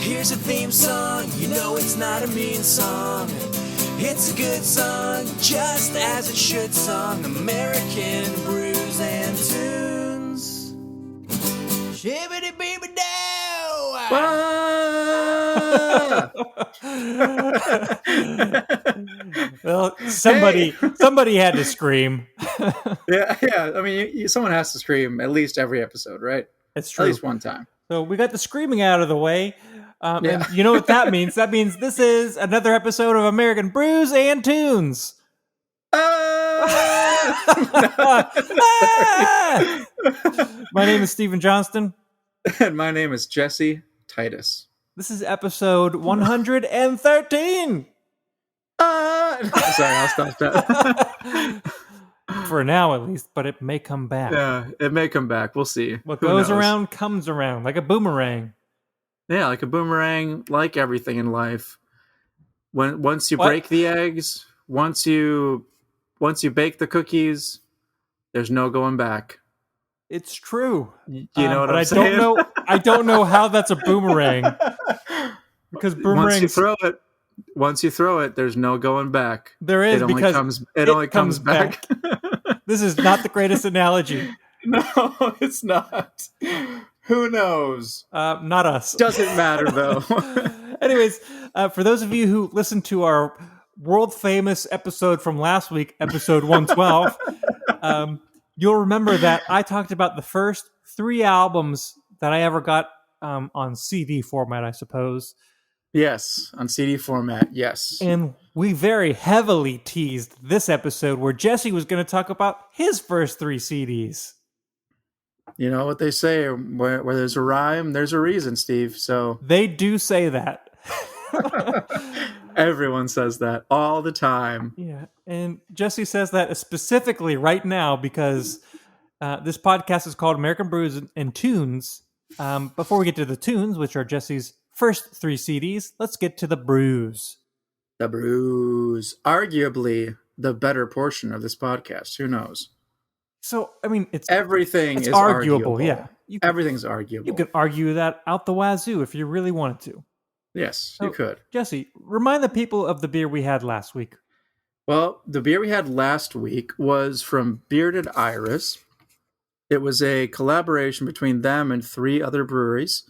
Here's a theme song, you know it's not a mean song. It's a good song, just as it should song. American Brews and Tunes. Shibbity beeby dow. Well, somebody had to scream. Yeah. I mean, someone has to scream at least every episode, right? It's true. At least one time. So we got the screaming out of the way. And you know what that means? That means this is another episode of American Brews and Tunes. My name is Stephen Johnston. And my name is Jesse Titus. This is episode 113. Sorry, I'll stop that. For now, at least, but it may come back. Yeah, it may come back. We'll see. What goes around comes around, like a boomerang. Yeah, like a boomerang, like everything in life. Once you break the eggs, once you bake the cookies, there's no going back. It's true. You know what I'm saying? I don't know how that's a boomerang. Because boomerangs, once you throw it, there's no going back. There is, it only comes back. This is not the greatest analogy. No, it's not. Who knows? Not us. Doesn't matter, though. Anyways, for those of you who listened to our world-famous episode from last week, episode 112, you'll remember that I talked about the first 3 albums that I ever got on CD format, I suppose. Yes, on CD format, yes. And we very heavily teased this episode where Jesse was going to talk about his first 3 CDs. You know what they say, where there's a rhyme, there's a reason, Steve. So they do say that. Everyone says that all the time. Yeah, and Jesse says that specifically right now because this podcast is called American Brews and Tunes. Before we get to the tunes, which are Jesse's first 3 CDs, let's get to the brews. The brews. Arguably the better portion of this podcast. Who knows? So, I mean, it's arguable. Yeah. Everything's arguable. You could argue that out the wazoo if you really wanted to. Yes, you could. Jesse, remind the people of the beer we had last week. Well, the beer we had last week was from Bearded Iris. It was a collaboration between them and 3 other breweries.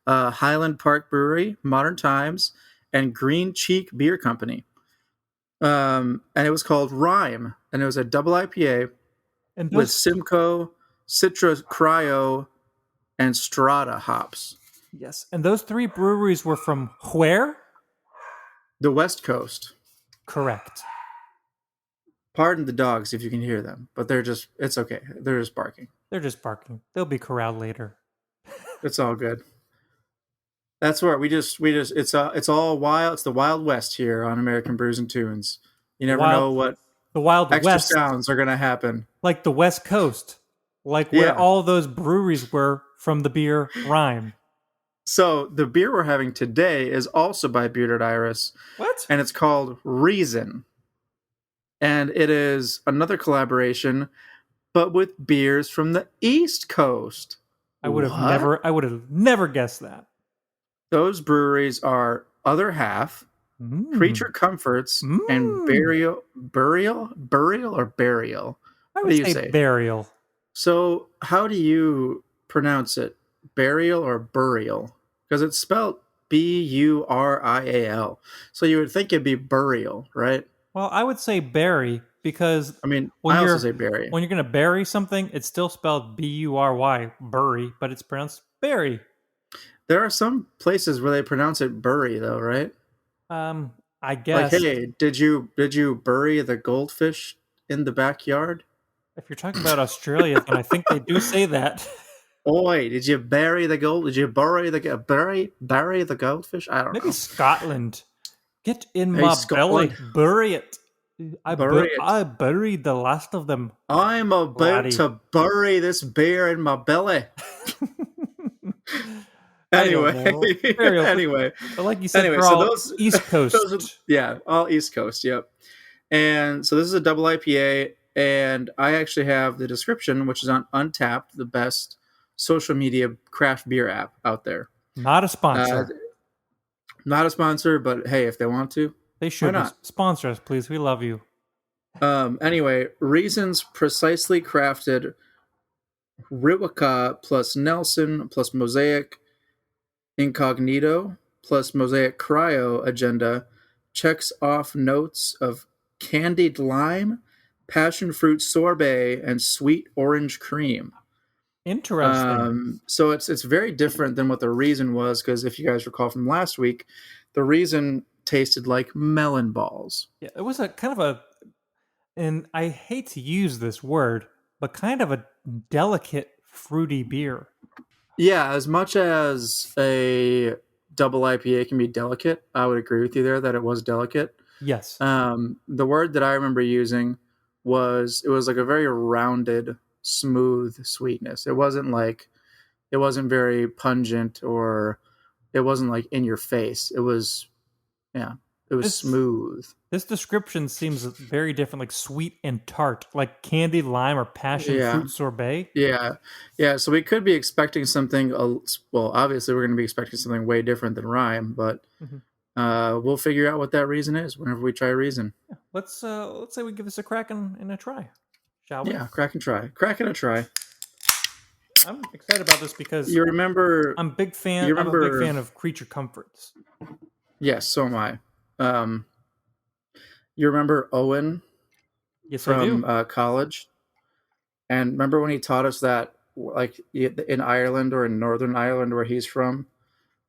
Highland Park Brewery, Modern Times, and Green Cheek Beer Company. And it was called Rhyme, and it was a double IPA with Simcoe, Citra Cryo, and Strata hops. Yes, and those 3 breweries were from where? The West Coast. Correct. Pardon the dogs if you can hear them, but it's okay. They're just barking. They'll be corralled later. It's all good. That's where it's all wild. It's the Wild West here on American Brews and Tunes. You never know what the Wild extra West sounds are going to happen. Like the West Coast, where all those breweries were from the beer Rhyme. So the beer we're having today is also by Bearded Iris. What? And it's called Reason. And it is another collaboration, but with beers from the East Coast. I would have never guessed that. Those breweries are Other Half, Creature Comforts, and Burial. I would say Burial. So how do you pronounce it? Burial or Burial? Because it's spelled Burial. So you would think it'd be Burial, right? Well, I would say bury because I also say bury. When you're going to bury something, it's still spelled Bury, bury, but it's pronounced bury. There are some places where they pronounce it bury, though, right? I guess. Like, hey, did you bury the goldfish in the backyard? If you're talking about Australia, then I think they do say that. Oi, did you bury the gold? Did you bury the goldfish? I don't know. Maybe Scotland. Get in my belly, bury it. I buried the last of them. I'm about to bury this beer in my belly. Anyway, but like you said, so those East Coast. All East Coast. Yep. And so this is a double IPA, and I actually have the description, which is on Untapped, the best social media craft beer app out there. Not a sponsor. Not a sponsor, but hey, if they want to, They why should not? sponsor us, please. We love you. Anyway, Reason's precisely crafted Riwaka plus Nelson plus Mosaic Incognito plus Mosaic Cryo agenda checks off notes of candied lime, passion fruit sorbet, and sweet orange cream. Interesting. So it's very different than what the Reason was, because if you guys recall from last week, the Reason tasted like melon balls. Yeah, it was a kind of a, and I hate to use this word, but kind of a delicate fruity beer. Yeah, as much as a double IPA can be delicate, I would agree with you there that it was delicate. Yes. The word that I remember using was, it was like a very rounded, smooth sweetness. It wasn't very pungent, or it wasn't like in your face. It was smooth. This description seems very different, like sweet and tart, like candied lime or passion Yeah. fruit sorbet. Yeah. So we could be expecting something. Well, obviously, we're going to be expecting something way different than rhyme, but we'll figure out what that Reason is whenever we try Reason. Yeah. Let's say we give this a crack and a try, shall we? Yeah, crack and a try. I'm excited about this because You remember? I'm a big fan. you I'm a remember- big fan of Creature Comforts. Yes, so am I. You remember Owen Yes, I from do. college? And remember when he taught us that, like, in Ireland or in Northern Ireland, where he's from,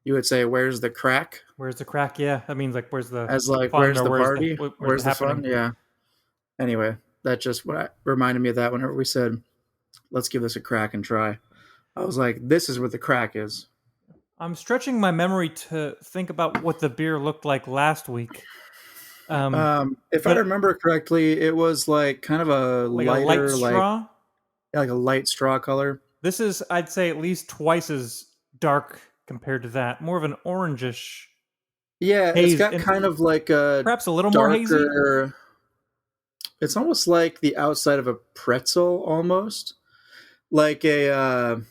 you would say, "Where's the crack?" Where's the crack? Yeah, that means like where's the As like, fun, "Where's or the party? where's the the fun?" happening? Yeah. Anyway, that just reminded me of that whenever we said, "Let's give this a crack and try." I was like, "This is what the crack is." I'm stretching my memory to think about what the beer looked like last week. If I but- remember correctly, it was like kind of a Like lighter, a light straw. like a light straw color. This is, I'd say, at least twice as dark compared to that. More of an orangish, Yeah, haze, it's got and kind of like a perhaps a little more hazy. darker. It's almost like the outside of a pretzel, almost like a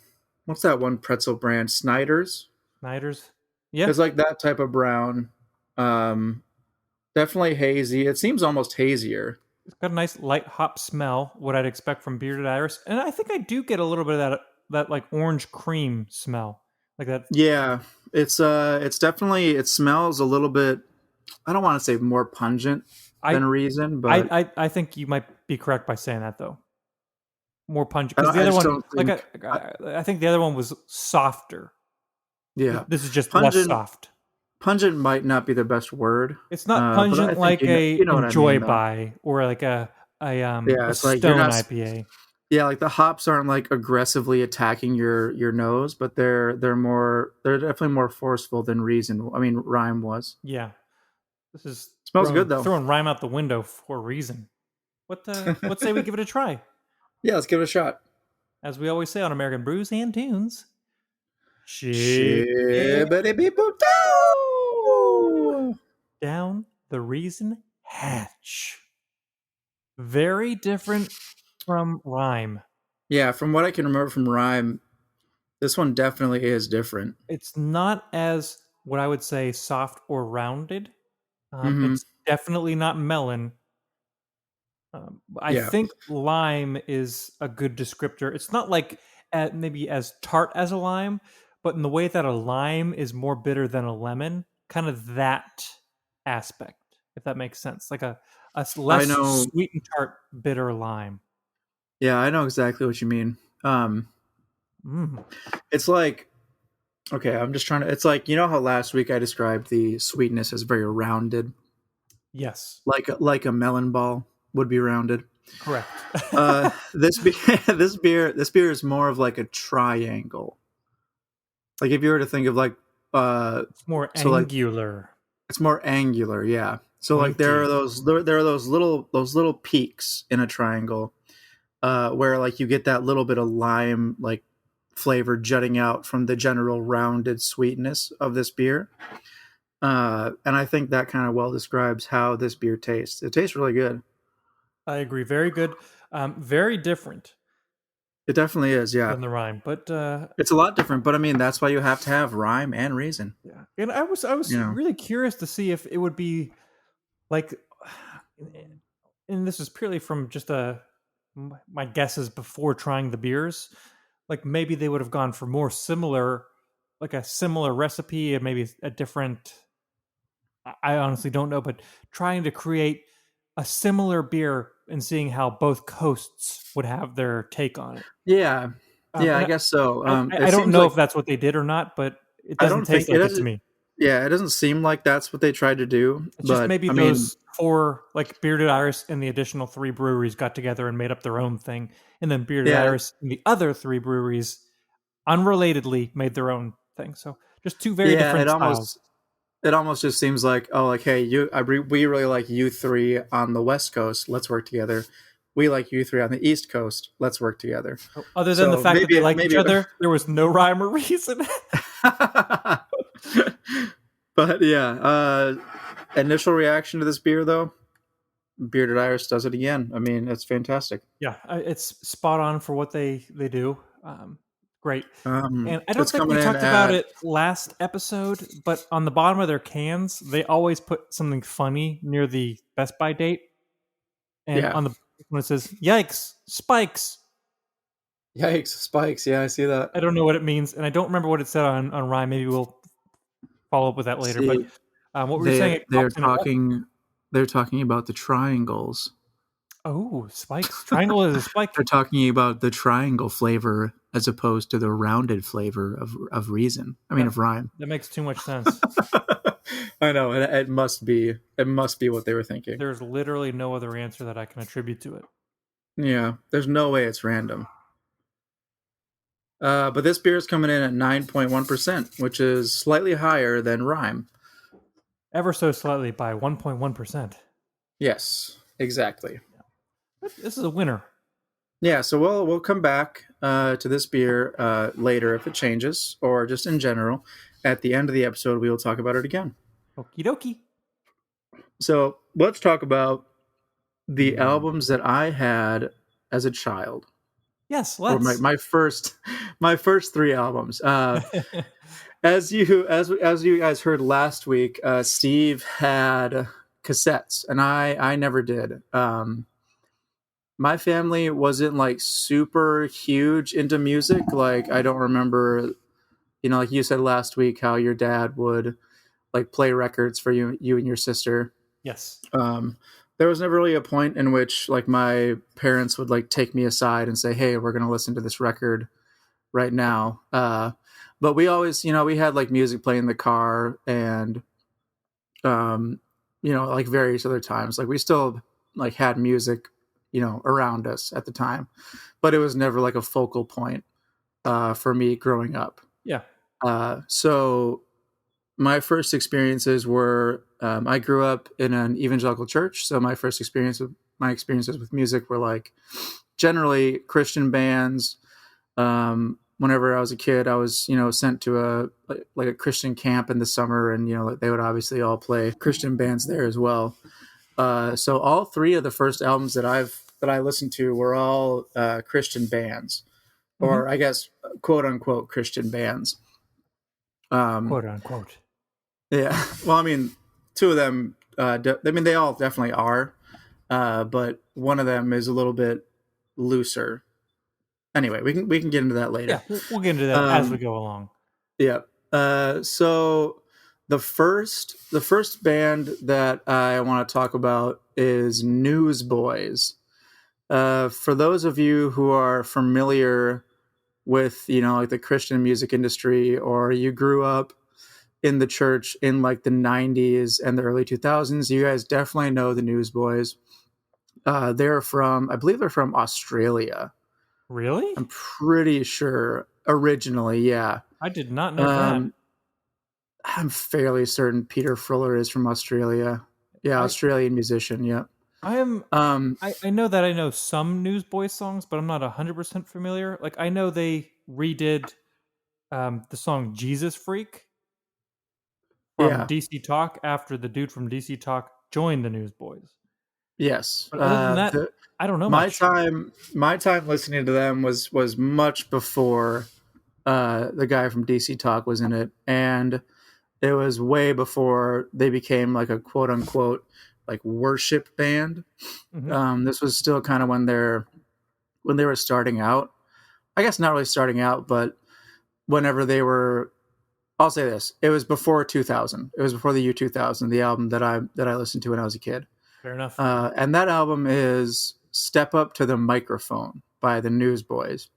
what's that one pretzel brand? Snyder's. Snyder's. Yeah, It's like that type of brown. Definitely hazy. It seems almost hazier. it's got a nice light hop smell. What I'd expect from Bearded Iris, and I think I do get a little bit of that like orange cream smell, like that. Yeah, it's definitely, it smells a little bit. I don't want to say more pungent than Reason, but I think you might be correct by saying that though. More pungent, I because the other just one, don't like I think the other one was softer. yeah, This is just Pungent- less soft. pungent might not be the best word. It's not but I pungent think like you know what I Enjoy mean, though. By or like a it's like Stone you're not IPA. Yeah, like the hops aren't like aggressively attacking your nose, but they're definitely more forceful than Rhyme was. Yeah, this is Smells good, though. Throwing rhyme out the window for a reason. What say we give it a try? Yeah, let's give it a shot. As we always say on American Brews and Tunes. Shibbity-boo-doo! Down the Reason hatch. Very different from Rhyme. Yeah, from what I can remember from Rhyme, this one definitely is different. It's not as what I would say soft or rounded. Mhm. It's definitely not melon. I Yeah. think lime is a good descriptor. It's not like maybe as tart as a lime, but in the way that a lime is more bitter than a lemon, kind of that aspect, if that makes sense. Like a less know. sweet and tart, bitter lime. Yeah, I know exactly what you mean. Mm. It's like, okay, I'm just trying to. It's like, you know how last week I described the sweetness as very rounded, Yes, like a melon ball would be rounded. correct. This beer is more of like a triangle. Like if you were to think of like It's more so like- angular. it's more angular, yeah. So like there are those little peaks in a triangle, where like you get that little bit of lime like flavor jutting out from the general rounded sweetness of this beer. And I think that kind of well describes how this beer tastes. It tastes really good. I agree. Very good. Very different. It definitely is. Yeah, than the rhyme. But it's a lot different. But I mean, that's why you have to have rhyme and reason. yeah, and I was You know. really curious to see if it would be like, and this is purely from just my guesses before trying the beers. Like maybe they would have gone for more similar, like a similar recipe and maybe a different. I honestly don't know, but trying to create a similar beer and seeing how both coasts would have their take on it. Yeah, yeah, I And guess so. I It don't seems know like if that's what they did or not, but it I doesn't don't think taste it like it to doesn't. me. Yeah, it doesn't seem like that's what they tried to do. It's just But maybe I mean, those four, like Bearded Iris and the additional three breweries got together and made up their own thing, and then Bearded yeah, Iris and the other three breweries, unrelatedly, made their own thing. So just two very yeah, different styles. it almost just seems like, oh, like, hey, we really like you three on the West Coast. Let's work together. We like you three on the East Coast. Let's work together. So other than the So fact that they like each maybe, other, there was no rhyme or reason. but yeah, initial reaction to this beer though, Bearded Iris does it again. I mean, it's fantastic. Yeah, it's spot on for what they do. Great. And I don't It's think coming we in talked about at it last episode, but on the bottom of their cans, they always put something funny near the Best By date. And yeah. on the when it says "Yikes, spikes," Yikes, spikes. Yeah, I see that. I don't know what it means, and I don't remember what it said on Rhyme. Maybe we'll follow up with that later. But See, what were you saying? It they're pops in a what? talking about the triangles. Oh, spikes. Triangle is a spike. They're talking about the triangle flavor as opposed to the rounded flavor of reason. I mean, That, of rhyme. that makes too much sense. I know, and it must be what they were thinking. There's literally no other answer that I can attribute to it. Yeah, there's no way it's random. But this beer is coming in at 9.1%, which is slightly higher than rhyme. Ever so slightly by 1.1%. Yes, exactly. This is a winner. Yeah, so we'll come back to this beer later if it changes, or just in general. At the end of the episode, we will talk about it again. Okie dokie. So let's talk about the albums that I had as a child. Yes, Or let's. my first three albums. As you guys heard last week, Steve had cassettes, and I never did. My family wasn't like super huge into music. Like I don't remember, like you said last week, how your dad would like play records for you and your sister. Yes. There was never really a point in which like my parents would like take me aside and say, "Hey, we're going to listen to this record right now." But we always, we had like music playing in the car and, like various other times. Like we still like had music, around us at the time, but it was never like a focal point for me growing up. Yeah. So my first experiences were I grew up in an evangelical church, so my experiences with music were like generally Christian bands. Whenever I was a kid, I was sent to a Christian camp in the summer, and they would obviously all play Christian bands there as well. So all three of the first albums that I listened to were all Christian bands, or I guess quote unquote Christian bands. Quote unquote. Yeah. Well, I mean, two of them. They all definitely are, but one of them is a little bit looser. Anyway, we can get into that later. Yeah, we'll get into that as we go along. Yeah. So the first band that I want to talk about is Newsboys. For those of you who are familiar with like the Christian music industry, or you grew up in the church in like the 90s and the early 2000s, you guys definitely know the Newsboys. I believe they're from Australia. Really? I'm pretty sure originally, yeah. I did not know that. I'm fairly certain Peter Fuller is from Australia. Yeah, Australian musician, yeah. I know that I know some Newsboys songs, but I'm not 100% familiar. Like I know they redid the song Jesus Freak from DC Talk after the dude from DC Talk joined the Newsboys. Yes. But other than that, I don't know My much. my time listening to them was much before the guy from DC Talk was in it, and it was way before they became like a quote unquote like worship band. Mhm. This was still kind of when they were starting out. I guess not really starting out, but whenever they were. I'll say this: it was before 2000. It was before the year 2000. The album that I listened to when I was a kid, Fair enough. and that album is "Step Up to the Microphone" by the Newsboys.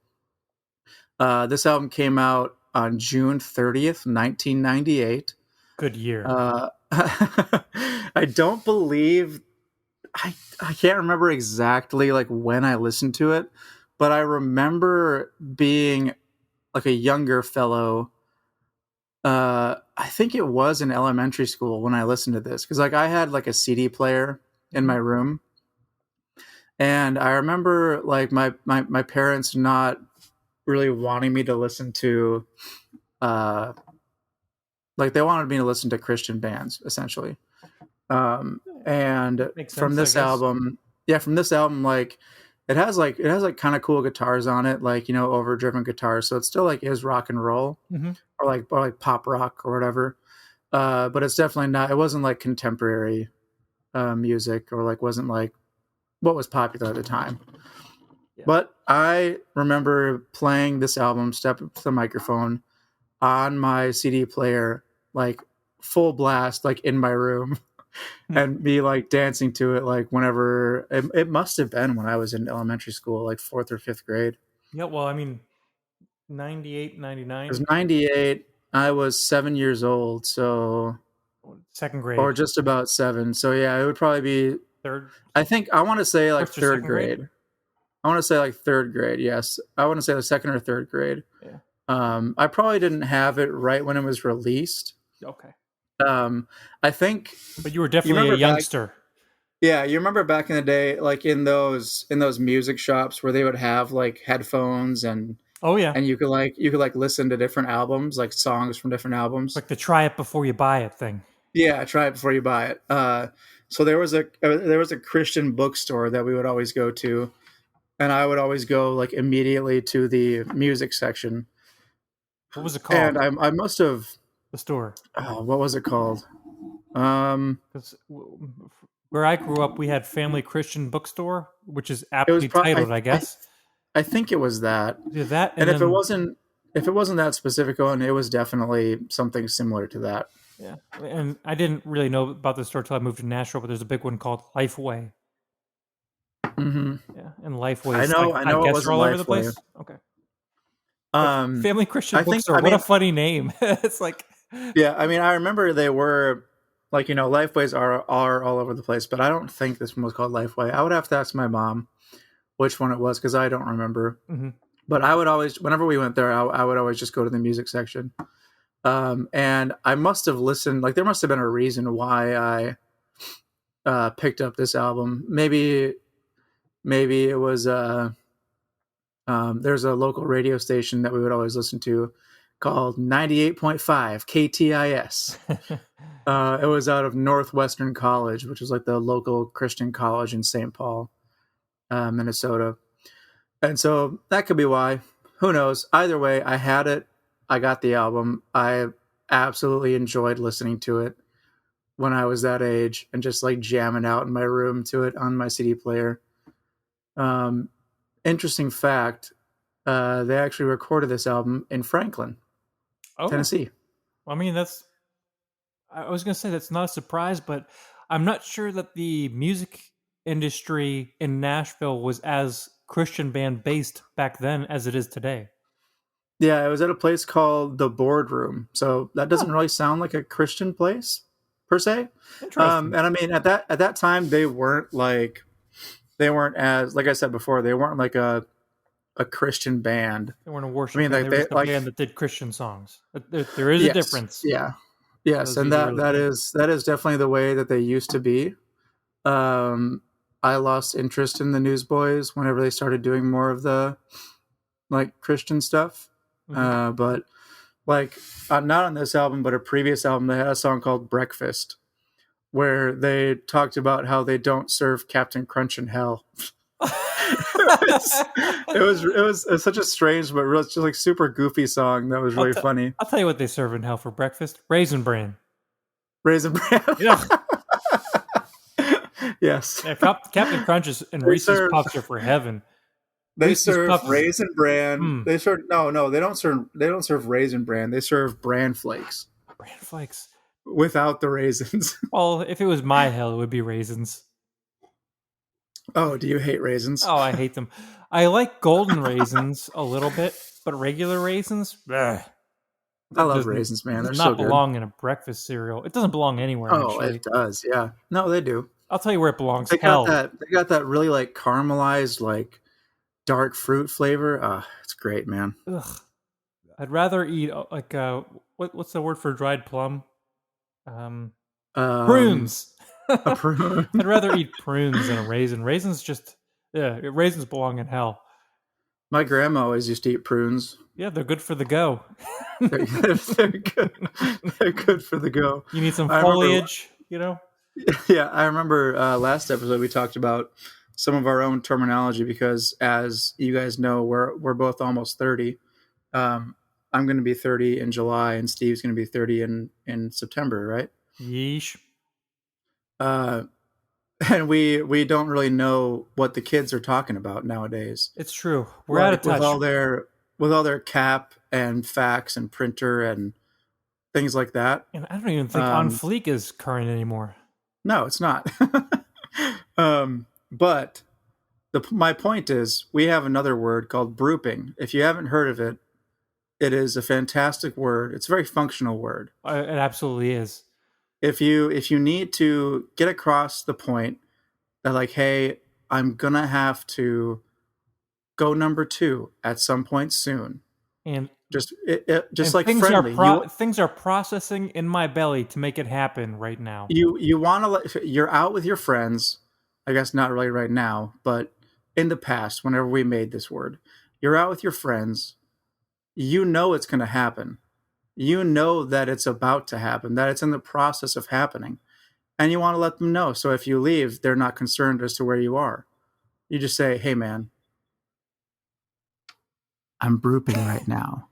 This album came out on June 30th, 1998. Good year. I don't believe I can't remember exactly like when I listened to it, but I remember being like a younger fellow. I think it was in elementary school when I listened to this because like I had like a CD player in my Mhm. room, and I remember like my parents not really wanting me to listen to uh like they wanted me to listen to Christian bands essentially. And Makes from sense, I this guess. album, from this album, like it has like kind of cool guitars on it, like overdriven guitars. So it's still like is rock and roll Mhm. or like pop rock or whatever. But it's definitely not. It wasn't like contemporary music or like wasn't like what was popular at the time. Yeah. But I remember playing this album, Step Up to the Microphone, on my CD player, like full blast, like in my room, Hmm. and me like dancing to it, like whenever it must have been when I was in elementary school, like fourth or fifth grade. Yeah, well, I mean, 98, It was 99, 98. I was 7 years old, so second or grade, just about seven. So yeah, it would probably be. third, I think I want to say like first or third second grade. grade. I want to say like third grade. Yes, I want to say the second or third grade. Yeah. I probably didn't have it right when it was released. Okay. Um, I think But you were you definitely a remember back. youngster. Yeah, you remember back in the day, like in those music shops where they would have like headphones Oh yeah. and you could like listen to different albums, like songs from different albums. Like the try it before you buy it thing. Yeah, try it before you buy it. So there was a Christian bookstore that we would always go to, and I would always go like immediately to the music section. What was it And called? I must have The store. what was it called? Um, Because where I grew up, we had Family Christian Bookstore, which is it was aptly titled, I guess. I think it was that. Either that, and And then if it wasn't that specific one, it was definitely something similar to that. yeah, and I didn't really know about the store till I moved to Nashville. But there's a big one called Lifeway. Hmm. Yeah, and Lifeways, I I know it guess, are wasn't all over the Lifeway. place. Okay, but Um, Family Christian I think Bookstore. I What a mean funny name! It's like, yeah, I mean I remember they were like Lifeways are all over the place, but I don't think this one was called Lifeway. I would have to ask my mom which one it was because I don't remember. mhm. But I would always, whenever we went there, I would always just go to the music section. And I must have listened, like there must have been a reason why I picked up this album. Maybe it was there's a local radio station that we would always listen to called 98.5 KTIS. It was out of Northwestern College, which is like the local Christian college in St. Paul, Minnesota. And so that could be why. Who knows? Either way, I had it. I got the album. I absolutely enjoyed listening to it when I was that age and just like jamming out in my room to it on my CD player. Um, Interesting fact, they actually recorded this album in Franklin, Oh, Tennessee. I mean, that's. I was gonna say that's not a surprise, but I'm not sure that the music industry in Nashville was as Christian band based back then as it is today. Yeah, it was at a place called the Boardroom. So that doesn't Huh, really sound like a Christian place per se. interesting. And I mean, at that time, they weren't as like I said before, they weren't like a Christian band. They weren't a I worship mean, band; like they were they just a like band that did Christian songs. There is a yes, difference. yeah, For yes, those of and you who are listening. that is definitely the way that they used to be. Um, I lost interest in the Newsboys whenever they started doing more of the like Christian stuff. Mhm. But like not on this album, but a previous album, they had a song called "Breakfast," where they talked about how they don't serve Captain Crunch in hell. It was such a strange but real, just like super goofy song that was really funny. I'll tell you what they serve in hell for breakfast: Raisin Bran. Raisin Bran. Yeah. Yes. Yeah, Captain Crunches and Reese's Puffs are for heaven. They Reese's serve Puffs. Raisin Bran. Mm. They serve they don't serve Raisin Bran. They serve Bran Flakes Bran Flakes. without the raisins. Well, if it was my hell, it would be raisins. Oh, do you hate raisins? Oh, I hate them. I like golden raisins a little bit, but regular raisins, bleh. I love Doesn't- raisins, man. They're does so not good. belong in a breakfast cereal. It doesn't belong anywhere. Oh, Actually, it does. Yeah. No, they do. I'll tell you where it belongs. They Hell. got that really like caramelized, like dark fruit flavor. It's great, man. Ugh. I'd rather eat like what's the word for dried plum? Prunes. A prune. I'd rather eat prunes than a raisin. Raisins raisins belong in hell. My grandma always used to eat prunes. Yeah, they're good for the go. They're good. They're good for the go. You need some I remember- foliage, you know? Yeah, I remember last episode we talked about some of our own terminology because, as you guys know, we're both almost 30. I'm going to be 30 in July, and Steve's going to be 30 in September, right? Yeesh. And we don't really know what the kids are talking about nowadays. It's true. We're out of touch. With all their cap and fax and printer and things like that. And I don't even think On Fleek is current anymore. No, it's not. But my point is, we have another word called brooping. If you haven't heard of it, it is a fantastic word. It's a very functional word. It absolutely is. If you need to get across the point that, like, hey, I'm gonna have to go number 2 at some point soon, And just and like things friendly. things are processing in my belly to make it happen right now. You want to you're out with your friends. I guess not really right now, but in the past, whenever we made this word, you're out with your friends. You know it's going to happen. You know that it's about to happen, that it's in the process of happening. And you want to let them know. So if you leave, they're not concerned as to where you are. You just say, hey, man, I'm brooping right now.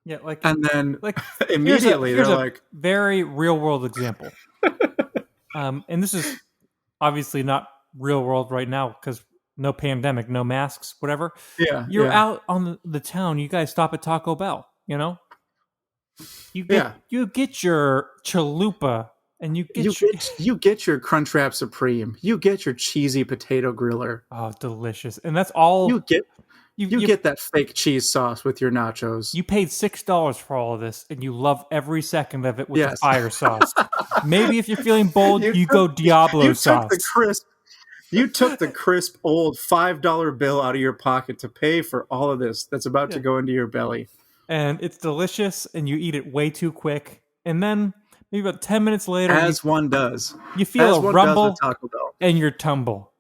Yeah, like And then like immediately here's they're a like, very real world example. And this is obviously not real world right now because no pandemic, no masks, whatever. yeah. You're yeah. out on the town. You guys stop at Taco Bell. You know, you get your chalupa and you get your Crunchwrap Supreme. You get your cheesy potato griller. oh, delicious. And that's all You get that fake cheese sauce with your nachos. You paid $6 for all of this, and you love every second of it with the Yes. fire sauce. Maybe if you're feeling bold, you go Diablo sauce. You took the crisp old $5 bill out of your pocket to pay for all of this that's about to go into your belly. And it's delicious, and you eat it way too quick. And then maybe about 10 minutes later, As one does. you feel As a one does rumble with Taco Bell. and you tumble.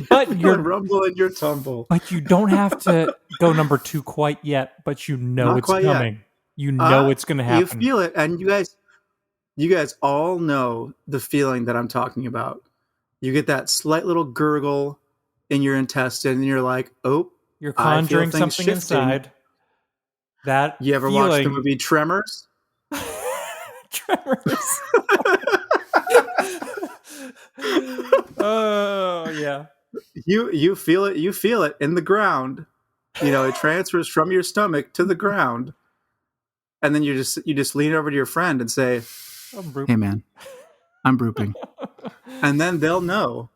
But Your you're rumble and your tumble. But you don't have to go number 2 quite yet, but you know Not it's quite yet. coming. You know it's going to happen. You feel it, and you guys all know the feeling that I'm talking about. You get that slight little gurgle in your intestine, and you're like, "Oh, You're I feel conjuring things something shifting. inside. That You ever feeling, watched the movie Tremors?" Tremors. Oh yeah. You feel it in the ground. You know, it transfers from your stomach to the ground, and then you just lean over to your friend and say, "Hey, man, I'm brooping," and then they'll know.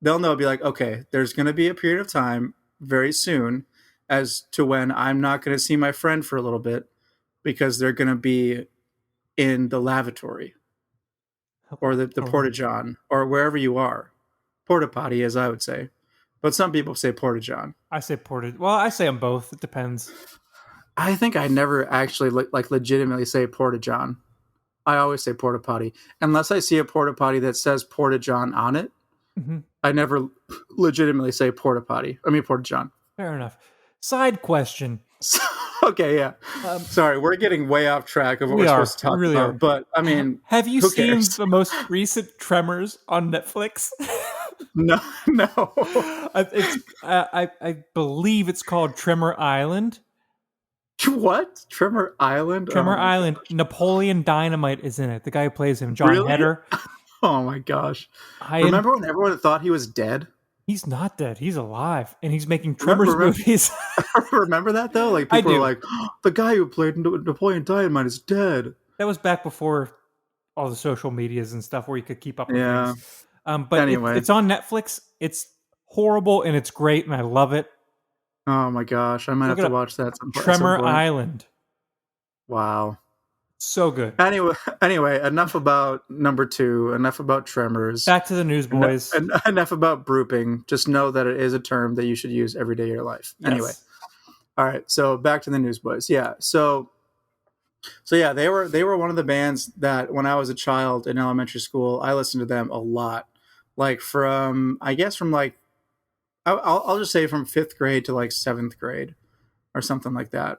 They'll know. Be like, okay, there's going to be a period of time very soon as to when I'm not going to see my friend for a little bit because they're going to be in the lavatory or the porta john or wherever you are. Porta potty, as I would say. But some people say porta john. I say porta. Well, I say them both. It depends. I think I never actually legitimately say porta john. I always say porta potty. Unless I see a porta potty that says porta john on it, Mm-hmm. I never legitimately say porta potty. I mean porta john. Fair enough. Side question. Okay, yeah. Sorry, we're getting way off track of what We we're are. supposed to talk We really about. are. But I mean, Have you who seen cares? the most recent Tremors on Netflix? No, no. I believe it's called Tremor Island. What? Tremor Island? Tremor Oh my Island. gosh. Napoleon Dynamite is in it. The guy who plays him, John Really? Heder. Oh my gosh. I Remember when everyone thought he was dead? He's not dead. He's alive, and he's making Tremors Remember- movies. Remember that though? Like I people were do. like, "Oh, the guy who played Napoleon Dynamite is dead." That was back before all the social medias and stuff where you could keep up with Yeah. things. But Anyway. it's on Netflix. It's horrible and it's great, and I love it. Oh my gosh, I might Look have it to up. watch that at some Tremor point. Island. Wow. So good. Anyway, enough about number 2. Enough about Tremors. Back to the Newsboys. Enough about brooping. Just know that it is a term that you should use every day of your life. Yes. Anyway, all right. So back to the Newsboys. Yeah. So yeah, they were one of the bands that when I was a child in elementary school, I listened to them a lot. Like from like I'll just say from 5th grade to like 7th grade or something like that.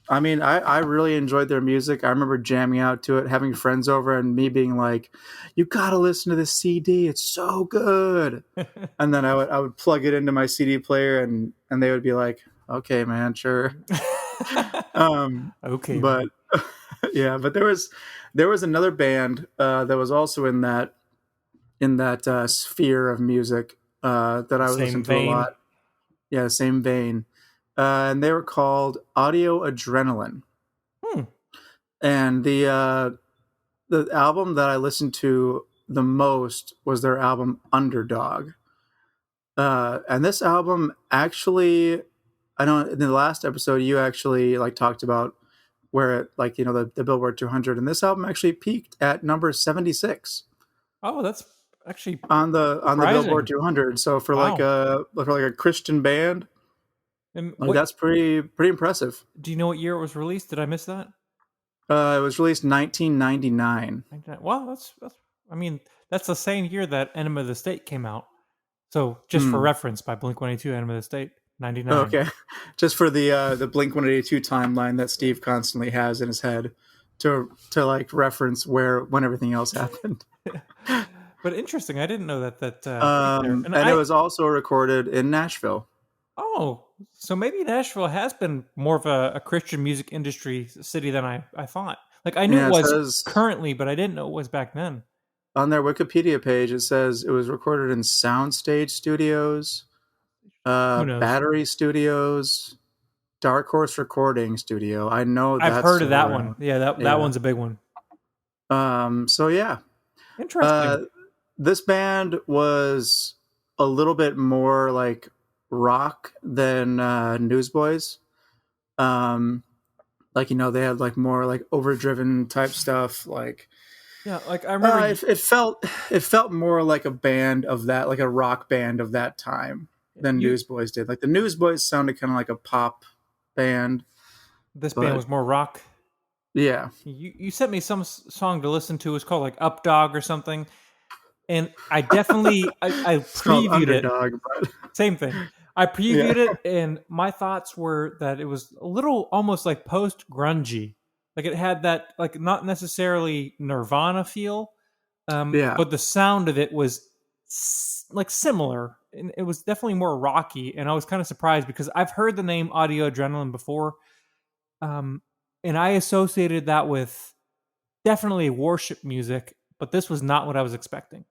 I mean, I really enjoyed their music. I remember jamming out to it, having friends over, and me being like, "You gotta listen to this CD. It's so good." And then I would plug it into my CD player, and they would be like, "Okay, man, sure." Okay. But yeah, but there was another band that was also in that sphere of music that I was Same listening to vein. a lot. Yeah, same vein. And they were called Audio Adrenaline. And the album that I listened to the most was their album Underdog. And this album actually, I know in the last episode you actually like talked about where it, like, you know, the Billboard 200, and this album actually peaked at number 76 Oh, that's actually on the surprising. Billboard 200. So for like a Christian band, And like, that's pretty impressive. do you know what year it was released? Did I miss that? It was released 1999. Well, that's I mean, that's the same year that Enema of the State came out. So just for reference, by Blink-182, Enema of the State, 99. Okay, just for the Blink-182 timeline that Steve constantly has in his head to like reference when everything else happened. But interesting, I didn't know that. And it was also recorded in Nashville. Oh, so maybe Nashville has been more of a Christian music industry city than I thought. Like I knew Yeah, it it was says- currently, but I didn't know it was back then. On their Wikipedia page, it says it was recorded in Soundstage Studios, knows? Battery Studios, Dark Horse Recording Studio. I know I've heard of that around. one. Yeah, that Yeah. one's a big one. So yeah, Interesting. this band was a little bit more like rock than Newsboys. Like, you know, they had like more like overdriven type stuff. Like, yeah, like I remember. it felt more like a band of that, like a rock band of that time than Newsboys did. Like the Newsboys sounded kind of like a pop band. This band was more rock. Yeah. You sent me some song to listen to. It's called like Up Dog or something. And I definitely I It's called previewed it. Underdog, but Same thing. I previewed it, and my thoughts were that it was a little almost like post grungy. Like it had that like not necessarily Nirvana feel, but the sound of it was like similar, and it was definitely more rocky. And I was kind of surprised because I've heard the name Audio Adrenaline before, and I associated that with definitely worship music, but this was not what I was expecting.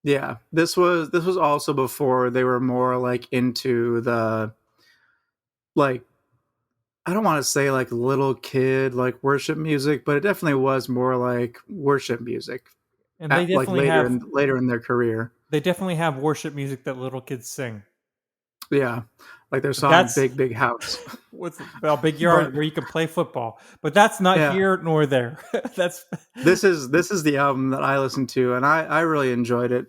yeah, this was also before they were more like into the, like, I don't want to say like little kid like worship music, but it definitely was more like worship music. And they Like definitely later in their career. they definitely have worship music that little kids sing. Yeah, like their song That's- "Big Big House." With a big yard But- where you can play football, but that's not Yeah. here nor there. That's This is the album that I listened to, and I really enjoyed it.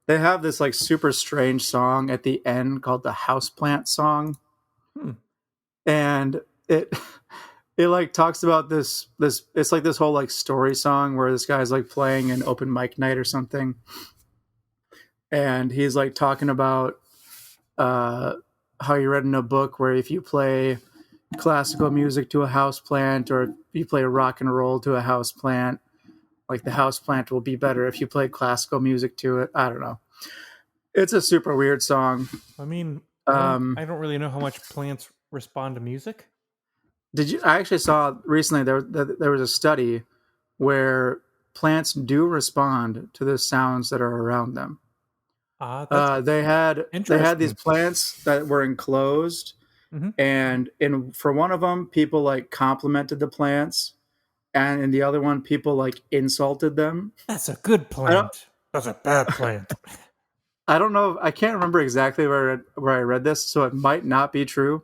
They have this like super strange song at the end called the Houseplant song, and it like talks about this. It's like this whole like story song where this guy's like playing an open mic night or something, and he's like talking about how you read in a book where if you play classical music to a house plant, or if you play rock and roll to a house plant, like the house plant will be better if you play classical music to it. I don't know. It's a super weird song. I mean, Um, I don't really know how much plants respond to music. Did you? I actually saw recently there was a study where plants do respond to the sounds that are around them. That's They had interesting. these plants that were enclosed, Mhm. and for one of them, people like complimented the plants, and in the other one, people like insulted them. That's a good plant. That's a bad plant. I don't know. I can't remember exactly where I read this, so it might not be true.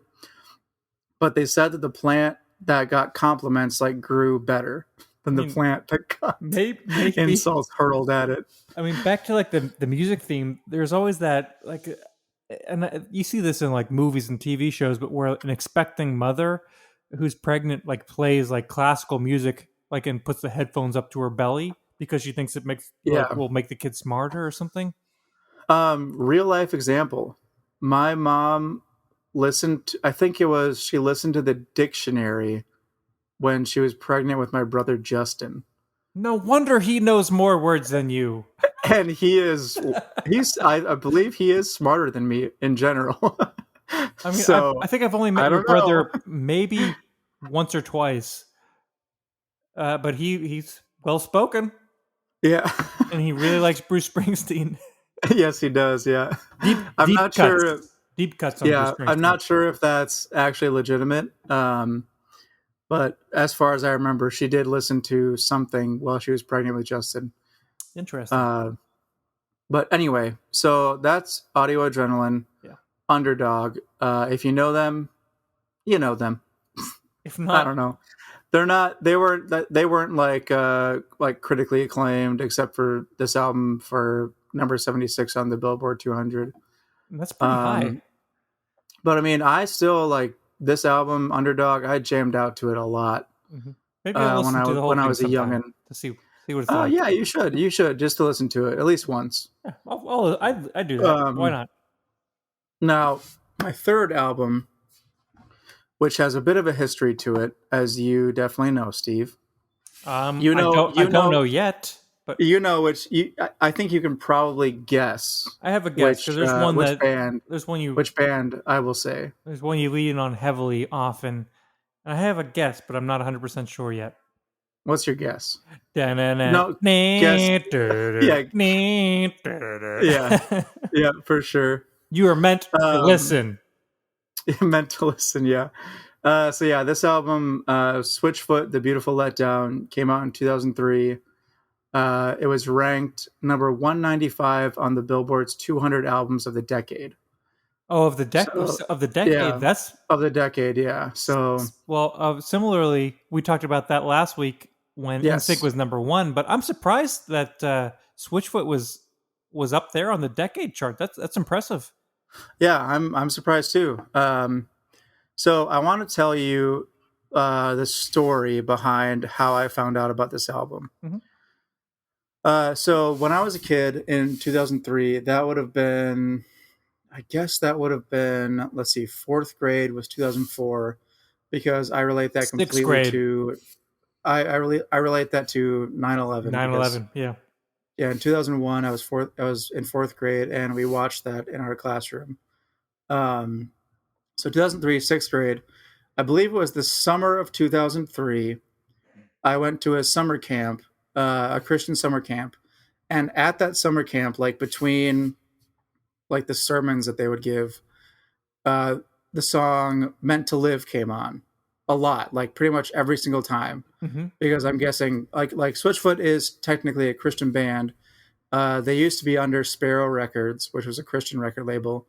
But they said that the plant that got compliments like grew better than the plant that got Maybe. insults hurled at it. I mean, back to like the music theme. There's always that like, and you see this in like movies and TV shows, but where an expecting mother who's pregnant like plays like classical music, like and puts the headphones up to her belly because she thinks it makes Yeah. will make the kid smarter or something. Real life example. My mom listened to, I think she listened to the dictionary when she was pregnant with my brother Justin. No wonder he knows more words than you. And I believe he is smarter than me in general. I mean, So, I think I've only I met your don't brother know. maybe once or twice, but he's well spoken Yeah. and he really likes Bruce Springsteen. Yes, he does. Yeah. Deep, I'm deep not cuts. sure. Deep cuts on Yeah, Bruce Springsteen. I'm not sure if that's actually legitimate. But as far as I remember, she did listen to something while she was pregnant with Justin. Interesting. But anyway, so that's Audio Adrenaline, Yeah. Underdog. If you know them, you know them. If I not, don't know. They weren't like critically acclaimed, except for this album for number 76 on the Billboard 200. that's pretty high. But I mean, I still like this album, Underdog. I jammed out to it a lot Maybe I'll listen to the whole when thing I was a sometime youngin'. to see what it's Oh like. yeah, you should. You should just to listen to it at least once. Yeah, I do that. Why not? Now, my third album, which has a bit of a history to it, as you definitely know, Steve. I don't know yet, but You know I think you can probably guess. I have a guess because there's one which band I will say. there's one you lean on heavily often. And I have a guess, but I'm not 100% sure yet. What's your guess? No, guess. Yeah. Yeah, for sure. You are meant to listen. Meant to listen, yeah. So yeah, this album, Switchfoot, The Beautiful Letdown, came out in 2003. It was ranked number 195 on the Billboard's 200 albums of the decade. Oh, of the decade. Yeah, That's of the decade. Yeah. So well. Similarly, we talked about that last week when NSYNC was number one. But I'm surprised that Switchfoot was up there on the decade chart. That's impressive. Yeah, I'm surprised too. So I want to tell you the story behind how I found out about this album. Mm-hmm. So when I was a kid in 2003, that would have been, let's see, fourth grade was 2004, because I relate that completely to, I relate that to 9/11. 9/11, yeah. Yeah, in 2001, I was in fourth grade, and we watched that in our classroom. So 2003, sixth grade, I believe it was the summer of 2003. I went to a summer camp, a Christian summer camp, and at that summer camp, like between like the sermons that they would give, the song "Meant to Live" came on a lot, like pretty much every single time. Mm-hmm. Because I'm guessing like Switchfoot is technically a Christian band. They used to be under Sparrow Records, which was a Christian record label,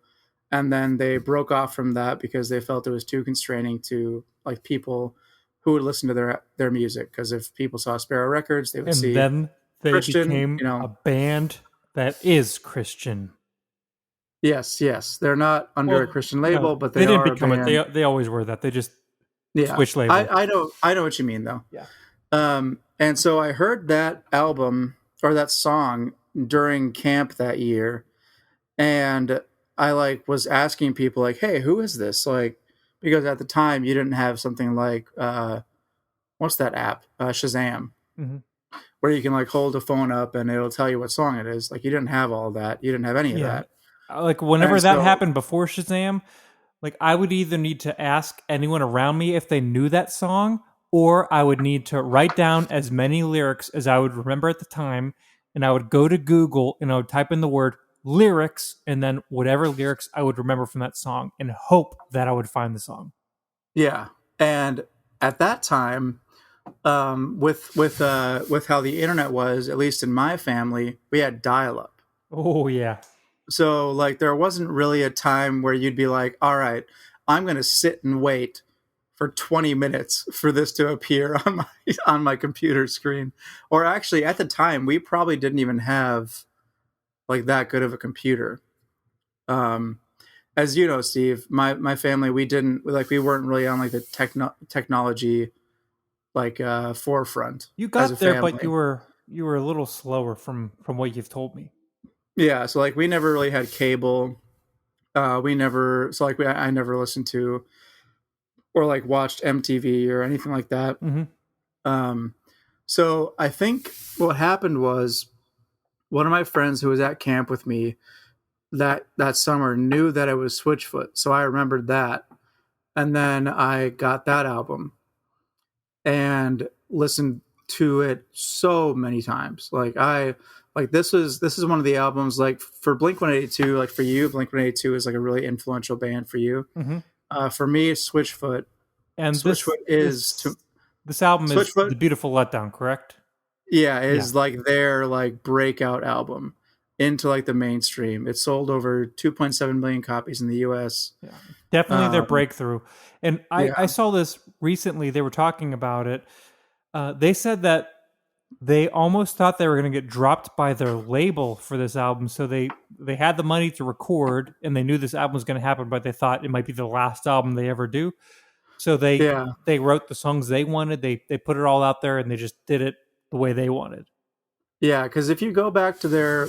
and then they broke off from that because they felt it was too constraining to like people who would listen to their music. Because if people saw Sparrow Records, they would see. And then they Christian, became a band that is Christian. Yes, they're not under a Christian label, but they didn't are become a band. it. They always were that. They just switched label. I know what you mean though. Yeah. And so I heard that album or that song during camp that year, and I like was asking people like, "Hey, who is this?" Like, because at the time you didn't have something like what's that app? Shazam, Hmm. where you can like hold a phone up and it'll tell you what song it is. Like, you didn't have all that. You didn't have any of Yeah. that. Like whenever And that so, happened before Shazam, like I would either need to ask anyone around me if they knew that song, or I would need to write down as many lyrics as I would remember at the time, and I would go to Google and I would type in the word lyrics and then whatever lyrics I would remember from that song and hope that I would find the song. yeah. And at that time, with how the internet was, at least in my family, we had dial up. Oh yeah. So like there wasn't really a time where you'd be like, all right, I'm going to sit and wait for 20 minutes for this to appear on my computer screen. Or actually at the time we probably didn't even have like that good of a computer. Um as you know, Steve, my family, we weren't really on like the technology like forefront You as a got there, but family. you were a little slower from what you've told me. Yeah, so like we never really had cable. We never so like I never listened to or like watched MTV or anything like that. Hmm. Um, so I think what happened was one of my friends who was at camp with me that summer knew that it was Switchfoot, so I remembered that, and then I got that album and listened to it so many times. Like this is one of the albums like for Blink 182, like for you, Blink 182 is like a really influential band for you. Hmm. For me, Switchfoot. And Switchfoot is to this album is Switchfoot. The Beautiful Letdown, correct? Yeah, Yeah. is like their like breakout album into like the mainstream. It sold over 2.7 million copies in the U.S. Yeah, definitely their breakthrough. And I Yeah, saw this recently. They were talking about it. They said that they almost thought they were going to get dropped by their label for this album. So they had the money to record, and they knew this album was going to happen, but they thought it might be the last album they ever do. So yeah, they wrote the songs they wanted. They put it all out there, and they just did it the way they wanted. yeah. Because if you go back to their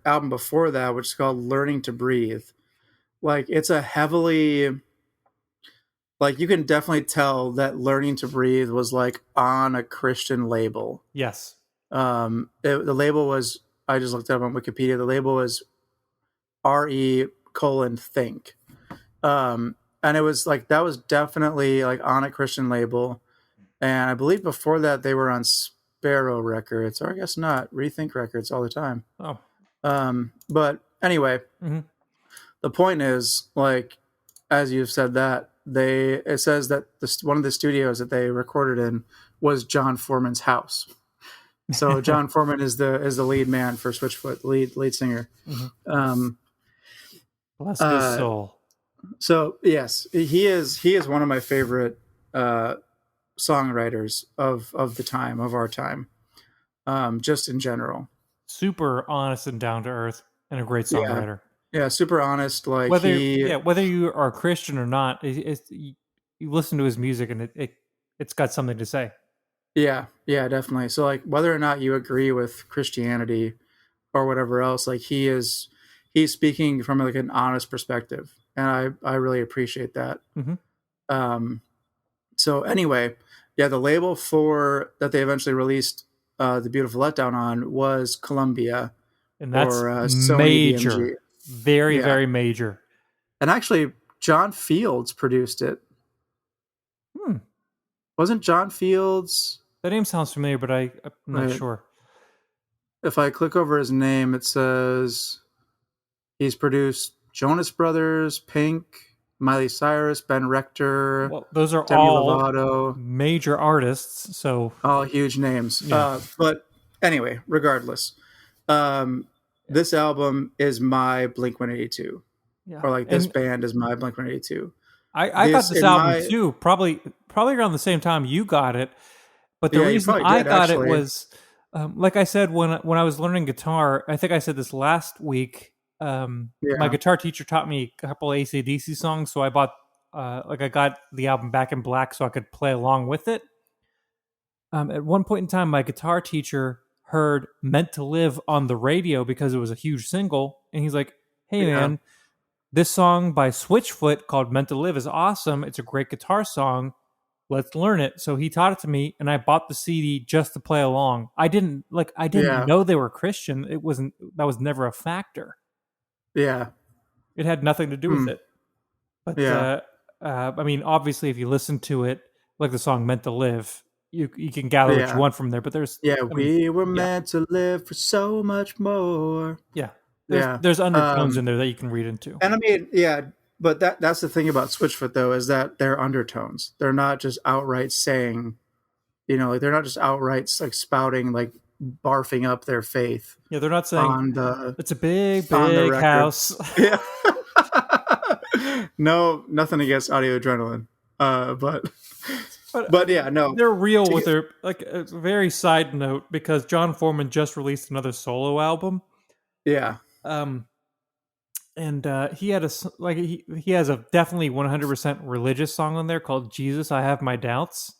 album before that, which is called "Learning to Breathe," like it's a heavily like you can definitely tell that "Learning to Breathe" was like on a Christian label. Yes. The label was, I just looked it up on Wikipedia. The label was RE:think. And it was like that was definitely like on a Christian label. And I believe before that they were on Sparrow Records, or I guess not, Rethink Records all the time. Oh. But anyway, Hmm. the point is like as you've said that it says that one of the studios that they recorded in was John Foreman's house. So John Foreman is the lead man for Switchfoot, lead singer. Hmm. Um, Bless his uh, soul. so yes, he is one of my favorite songwriters of the time of our time, just in general. Super honest and down to earth, and a great Yeah, songwriter. yeah, super honest. Like Whether you are a Christian or not, you listen to his music and it's got something to say. yeah, yeah, definitely. So like whether or not you agree with Christianity or whatever else, like he's speaking from like an honest perspective, and I really appreciate that. Hmm. Um, so anyway, yeah, the label for that they eventually released the Beautiful Letdown on was Columbia And that's or Sony BMG. major, very Yeah, very major. and actually John Fields produced it. Hmm. Wasn't John Fields? That name sounds familiar, but I'm not Right. sure. If I click over his name, it says he's produced Jonas Brothers, Pink, Miley Cyrus, Ben Rector, Well, those are Demi all Lovato, major artists. So all huge names. yeah, But anyway, regardless, um, this album is my Blink 182, yeah. or like this band is my Blink 182. I got this in album my too, probably around the same time you got it. But the Yeah, you reason probably I did got actually. it was, like I said when I was learning guitar. I think I said this last week. My Yeah, guitar teacher taught me a couple of AC/DC songs, so I bought I got the album Back in Black so I could play along with it. At one point in time, my guitar teacher heard "Meant to Live" on the radio because it was a huge single, and he's like, hey Yeah. man, this song by Switchfoot called Meant to Live is awesome. It's a great guitar song. Let's learn it. So he taught it to me, and I bought the CD just to play along. I didn't Yeah. know they were Christian. That was never a factor. Yeah. It had nothing to do with it. But Yeah. I mean, obviously, if you listen to it, like the song "Meant to Live," you can gather what you Yeah. want from there. But there's, Yeah. I mean, We were meant to live for so much more. yeah, Yeah. there's undertones in there that you can read into. And I mean, yeah, but that's the thing about Switchfoot though, is that they're undertones. They're not just outright saying, like they're not just outright like spouting, like barfing up their faith Yeah, they're not saying on the it's a big, on the big record. house. Yeah. No, nothing against Audio Adrenaline. But yeah, no. They're real with their, like, a very side note, because John Foreman just released another solo album. Yeah. And he had he has a definitely 100% religious song on there called "Jesus, I Have My Doubts."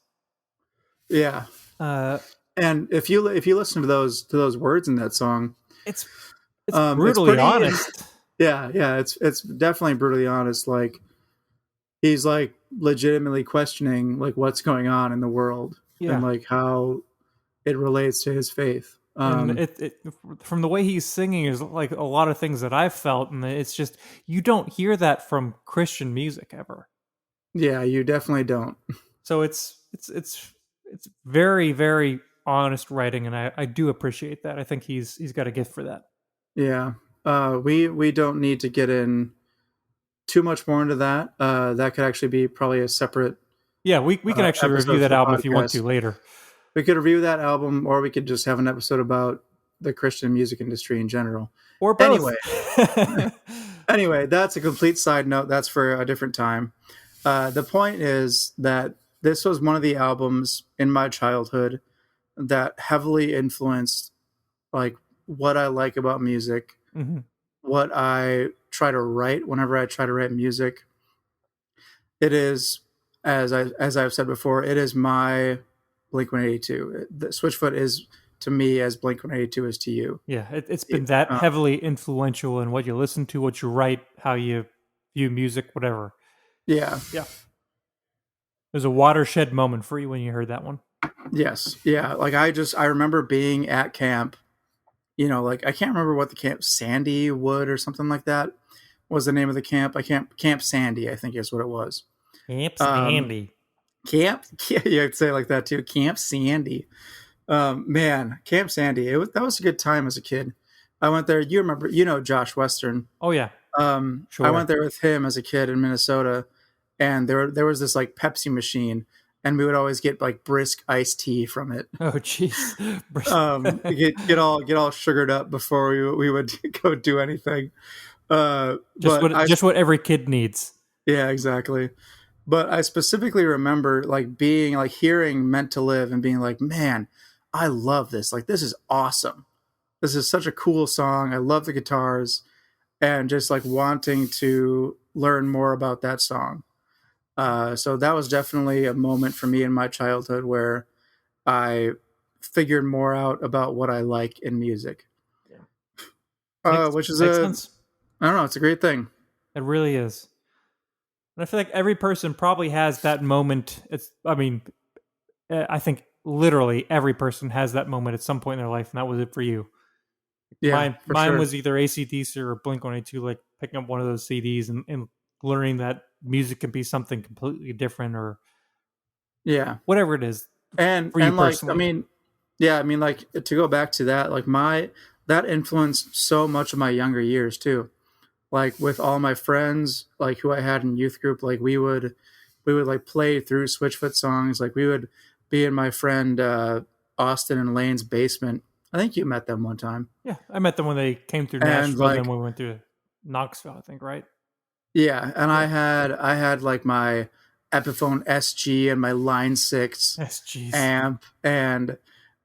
Yeah. And if you listen to those words in that song, It's it's brutally pretty honest. Yeah, it's definitely brutally honest. Like he's like legitimately questioning like what's going on in the world and like how it relates to his faith. And it from the way he's singing is like a lot of things that I've felt, and it's just, you don't hear that from Christian music ever. Yeah, you definitely don't. So it's very, very honest writing, and I do appreciate that. I think he's got a gift for that. Yeah. We don't need to get in too much more into that. That could actually be probably a separate. Yeah, we can actually review that album if you want to later. We could review that album, or we could just have an episode about the Christian music industry in general. Or both. Anyway, that's a complete side note. That's for a different time. The point is that this was one of the albums in my childhood that heavily influenced like what I like about music, what I try to write whenever I try to write music. It is, as I've said before, it is my Blink-182. The Switchfoot is to me as Blink-182 is to you. Yeah, it's been that heavily influential in what you listen to, what you write, how you view music, whatever. Yeah. There's a watershed moment for you when you heard that one. Yes. Yeah. Like I remember being at camp, like I can't remember what the camp, Sandy Wood or something like that was the name of the camp. Camp Sandy, I think is what it was. Camp Sandy. Yeah, I'd say it like that too. Camp Sandy. Man, Camp Sandy. That was a good time as a kid. I went there. You remember, Josh Western. Oh yeah. Sure. I went there with him as a kid in Minnesota, and there was this like Pepsi machine, and we would always get like brisk iced tea from it. Oh jeez. Get all sugared up before we would go do anything. Just what every kid needs. Yeah, exactly. But I specifically remember like being like hearing Meant to Live and being like, man, I love this. Like, this is awesome. This is such a cool song. I love the guitars, and just like wanting to learn more about that song. So that was definitely a moment for me in my childhood where I figured more out about what I like in music. Which is sense. I don't know. It's a great thing. It really is. And I feel like every person probably has that moment. I think literally every person has that moment at some point in their life, and that was it for you. Yeah, mine was either AC/DC or Blink-182, like picking up one of those CDs and learning that music can be something completely different, or whatever it is. And for you like, personally. like to go back to that, like that influenced so much of my younger years too. Like with all my friends, like who I had in youth group, like we would like play through Switchfoot songs. Like we would be in my friend Austin and Lane's basement. I think you met them one time. Yeah, I met them when they came through Nashville, and then we went through Knoxville, I think, right? Yeah, and I had like my Epiphone SG and my Line 6 amp, and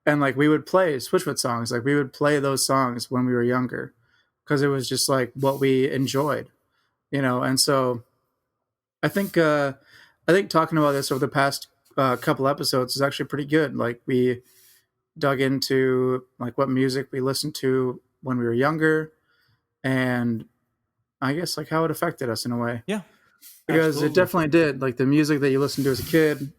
like we would play Switchfoot songs. Like we would play those songs when we were younger, because it was just like what we enjoyed, And so I think talking about this over the past couple episodes is actually pretty good. Like we dug into like what music we listened to when we were younger, and I guess like how it affected us in a way. Yeah. Because Absolutely. it definitely did. Like the music that you listened to as a kid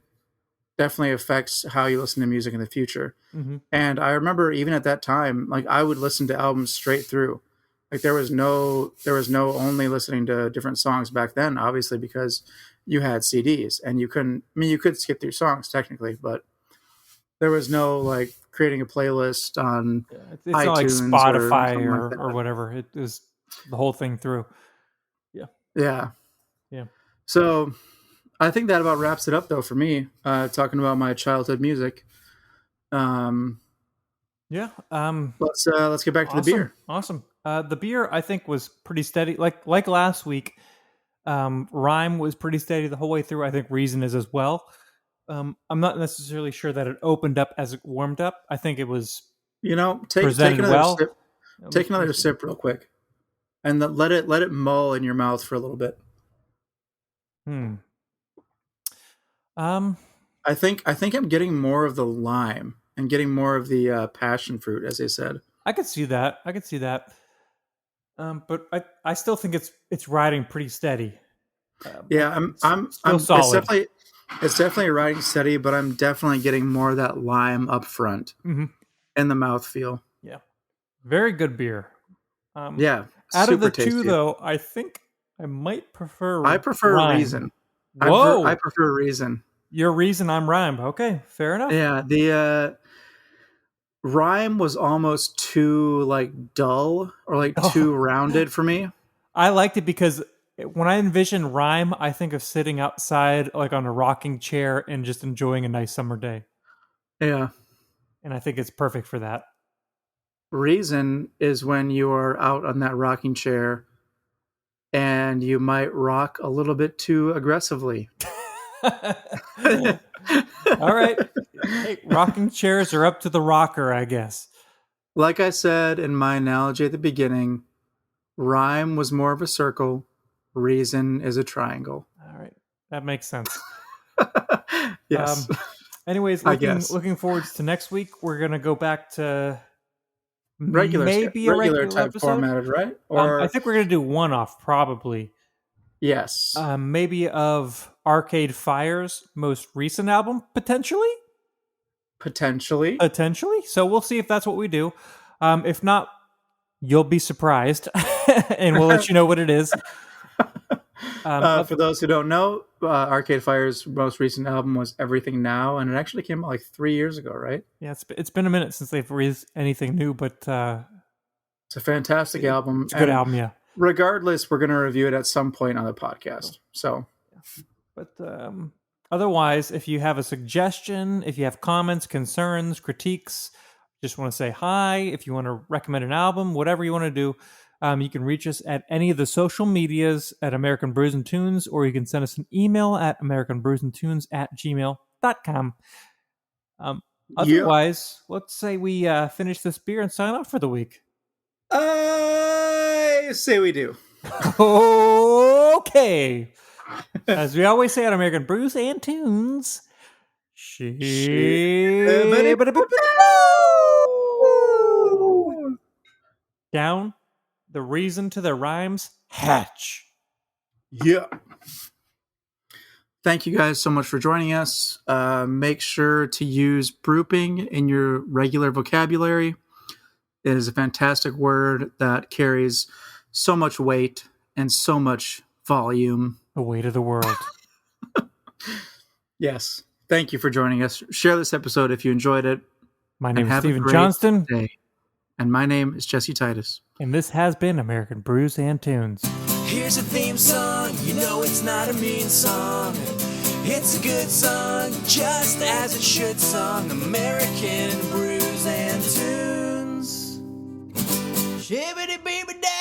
definitely affects how you listen to music in the future. Mm-hmm. And I remember even at that time, like I would listen to albums straight through. Like there was no only listening to different songs back then, obviously, because you had CDs and you couldn't. I mean, you could skip through songs technically, but there was no like creating a playlist on It's not like iTunes Spotify something or, like that. or whatever. It is the whole thing through. Yeah. Yeah. So I think that about wraps it up, though, for me. Talking about my childhood music. Yeah. Let's get back to the beer. Awesome. The beer I think was pretty steady. Like last week, Rhyme was pretty steady the whole way through. I think Reason is as well. I'm not necessarily sure that it opened up as it warmed up. I think it was You know, take presented another well. sip. Take another sip real quick, and let it mull in your mouth for a little bit. I think I'm getting more of the lime and getting more of the passion fruit, as they said. I could see that. But I still think it's riding pretty steady. Yeah, I'm solid. It's definitely riding steady, but I'm definitely getting more of that lime up front in the mouthfeel. Yeah, very good beer. Yeah, out of the super tasty. two, though, I think I might prefer. I prefer Rhyme. Reason. Whoa, I prefer Reason. Your Reason, I'm Rhyme. Okay, fair enough. Yeah, the Rhyme was almost too like dull or like too rounded for me. I liked it because when I envision Rhyme, I think of sitting outside like on a rocking chair and just enjoying a nice summer day. Yeah. And I think it's perfect for that. Reason is when you are out on that rocking chair and you might rock a little bit too aggressively. All right. Hey, rocking chairs are up to the rocker, I guess. Like I said in my analogy at the beginning, Rhyme was more of a circle, Reason is a triangle. All right. That makes sense. Yes. Anyways, looking forward to next week. We're going to go back to regular type episode. Formatted, right? Or I think we're going to do one off probably. Yes. Maybe of Arcade Fire's most recent album, potentially. So we'll see if that's what we do. If not, you'll be surprised, and we'll let you know what it is. For those who don't know, Arcade Fire's most recent album was Everything Now, and it actually came out like 3 years ago, right? Yeah, it's been a minute since they've released anything new, but it's a fantastic album. It's a good album, yeah. Regardless, we're going to review it at some point on the podcast. So, but otherwise, if you have a suggestion, if you have comments, concerns, critiques, just want to say hi, if you want to recommend an album, whatever you want to do, you can reach us at any of the social medias at American Brews and Tunes, or you can send us an email at americanbrewsandtunes@gmail.com. Otherwise, let's say we finish this beer and sign off for the week. I say we do. Okay. As we always say on American Brews and Tunes, down the reason to the rhymes hatch. Yeah. Thank you guys so much for joining us. Make sure to use brooping in your regular vocabulary. It is a fantastic word that carries so much weight and so much volume. The weight of the world. Yes. Thank you for joining us. Share this episode if you enjoyed it. My name is Stephen Johnston. Day. And my name is Jesse Titus. And this has been American Brews and Tunes. Here's a theme song, you know it's not a mean song. It's a good song, just as it should song. American Brews and Tunes. Shibbity-beeby-da.